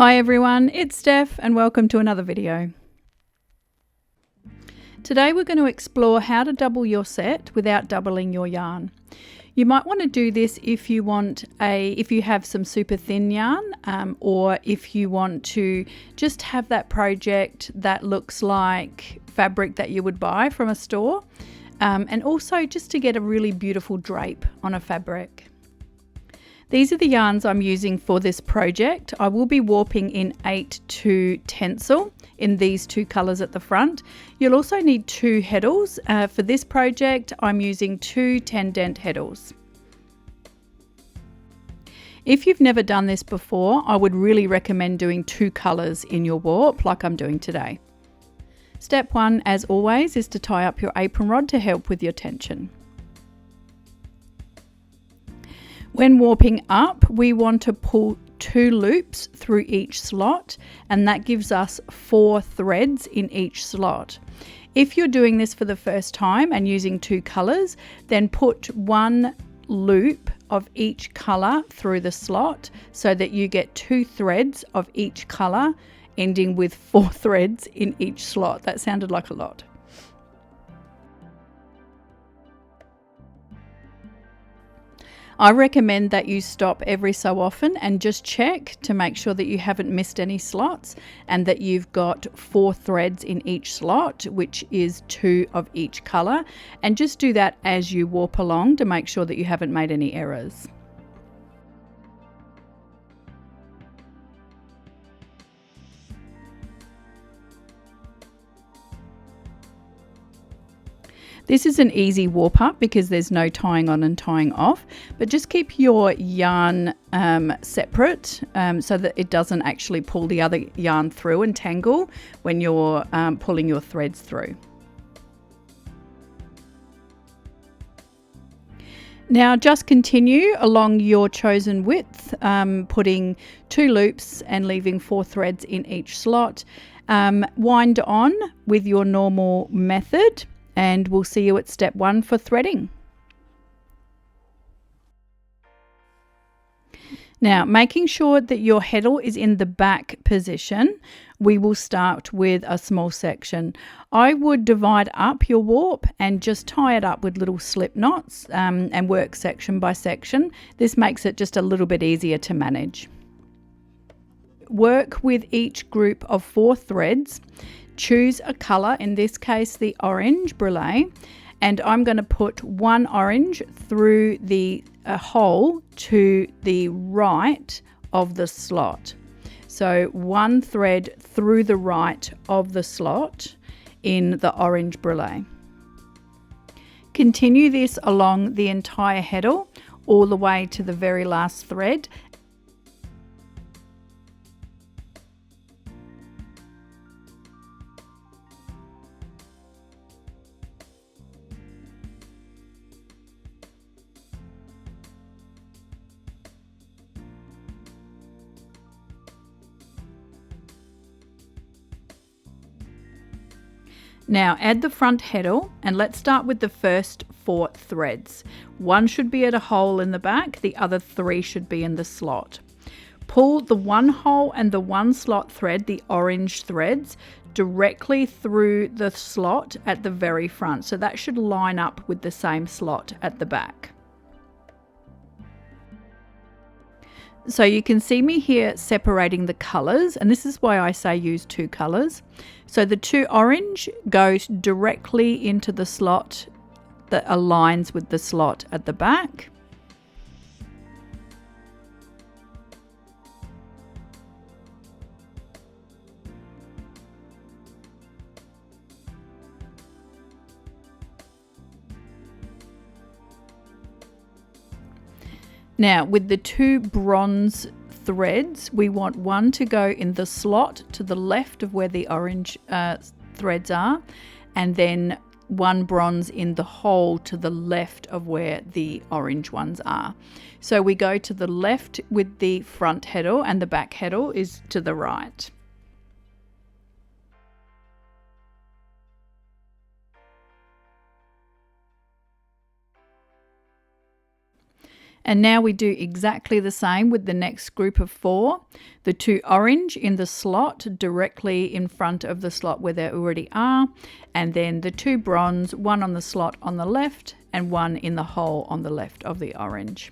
Hi everyone, it's Steph and welcome to another video. Today we're going to explore how to double your set without doubling your yarn. You might want to do this if you have some super thin yarn, or if you want to just have that project that looks like fabric that you would buy from a store, and also just to get a really beautiful drape on a fabric. These are the yarns I'm using for this project. I will be warping in 8-2 tencel in these two colours at the front. You'll also need 2 heddles. For this project, I'm using 2 10-dent heddles. If you've never done this before, I would really recommend doing 2 colours in your warp like I'm doing today. Step 1, as always, is to tie up your apron rod to help with your tension. When warping up, we want to pull 2 loops through each slot, and that gives us 4 threads in each slot. If you're doing this for the first time and using 2 colours, then put 1 loop of each colour through the slot so that you get 2 threads of each colour, ending with 4 threads in each slot. That sounded like a lot. I recommend that you stop every so often and just check to make sure that you haven't missed any slots and that you've got 4 threads in each slot, which is 2 of each colour, and just do that as you warp along to make sure that you haven't made any errors. This is an easy warp up because there's no tying on and tying off, but just keep your yarn separate so that it doesn't actually pull the other yarn through and tangle when you're pulling your threads through. Now just continue along your chosen width, putting 2 loops and leaving 4 threads in each slot. Wind on with your normal method, and we'll see you at step 1 for threading. Now, making sure that your heddle is in the back position, we will start with a small section. I would divide up your warp and just tie it up with little slip knots and work section by section. This makes it just a little bit easier to manage. Work with each group of 4 threads. Choose a colour, in this case the orange brulee, and I'm going to put 1 orange through the hole to the right of the slot. So 1 thread through the right of the slot in the orange brulee. Continue this along the entire heddle all the way to the very last thread. Now add the front heddle, and let's start with the first 4 threads. 1 should be at a hole in the back, the other 3 should be in the slot. Pull the 1 hole and the 1 slot thread, the orange threads, directly through the slot at the very front. So that should line up with the same slot at the back. So you can see me here separating the colours, and this is why I say use 2 colours. So the 2 orange goes directly into the slot that aligns with the slot at the back. Now with the 2 bronze threads, we want 1 to go in the slot to the left of where the orange threads are, and then 1 bronze in the hole to the left of where the orange ones are. So we go to the left with the front heddle and the back heddle is to the right. And now we do exactly the same with the next group of 4. The 2 orange in the slot directly in front of the slot where they already are, and then the 2 bronze, 1 on the slot on the left and 1 in the hole on the left of the orange.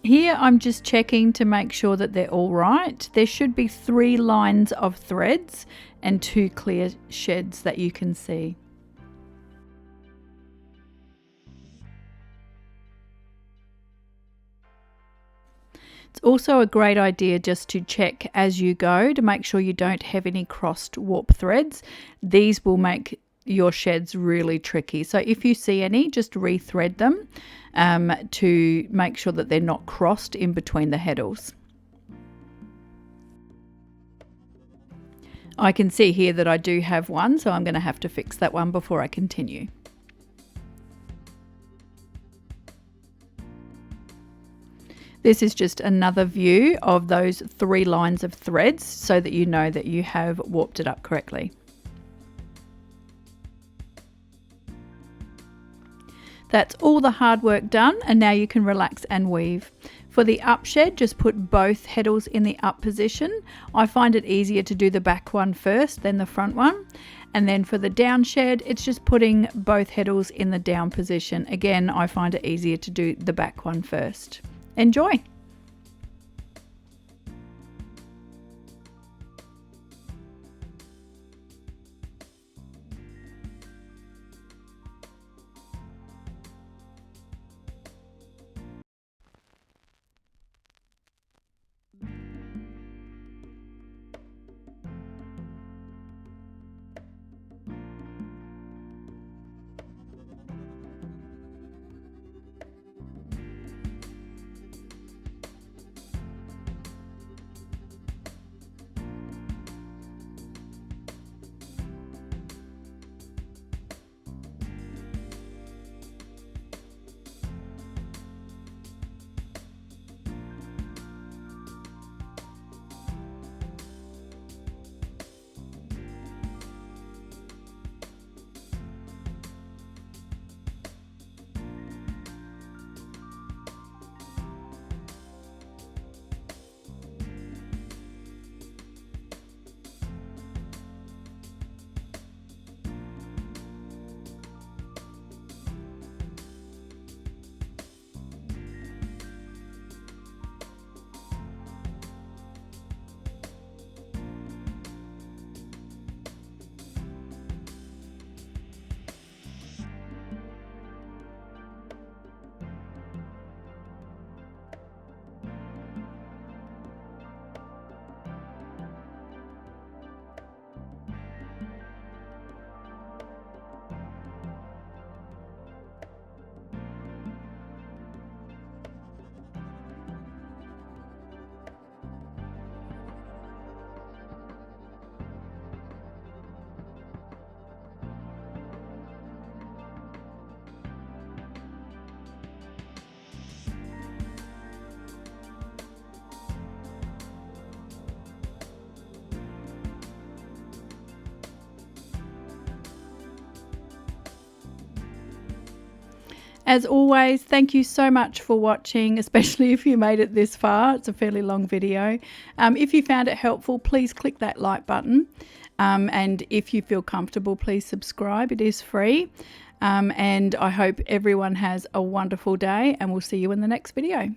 Here I'm just checking to make sure that they're all right. There should be 3 lines of threads and 2 clear sheds that you can see. It's also a great idea just to check as you go to make sure you don't have any crossed warp threads. These will make your sheds really tricky. So if you see any, just rethread them to make sure that they're not crossed in between the heddles. I can see here that I do have one, so I'm going to have to fix that one before I continue. This is just another view of those 3 lines of threads so that you know that you have warped it up correctly. That's all the hard work done, and now you can relax and weave. For the up shed, just put both heddles in the up position. I find it easier to do the back one first, then the front one. And then for the down shed, it's just putting both heddles in the down position. Again, I find it easier to do the back one first. Enjoy! As always, thank you so much for watching, especially if you made it this far. It's a fairly long video. If you found it helpful, please click that like button. And if you feel comfortable, please subscribe. It is free. And I hope everyone has a wonderful day, and we'll see you in the next video.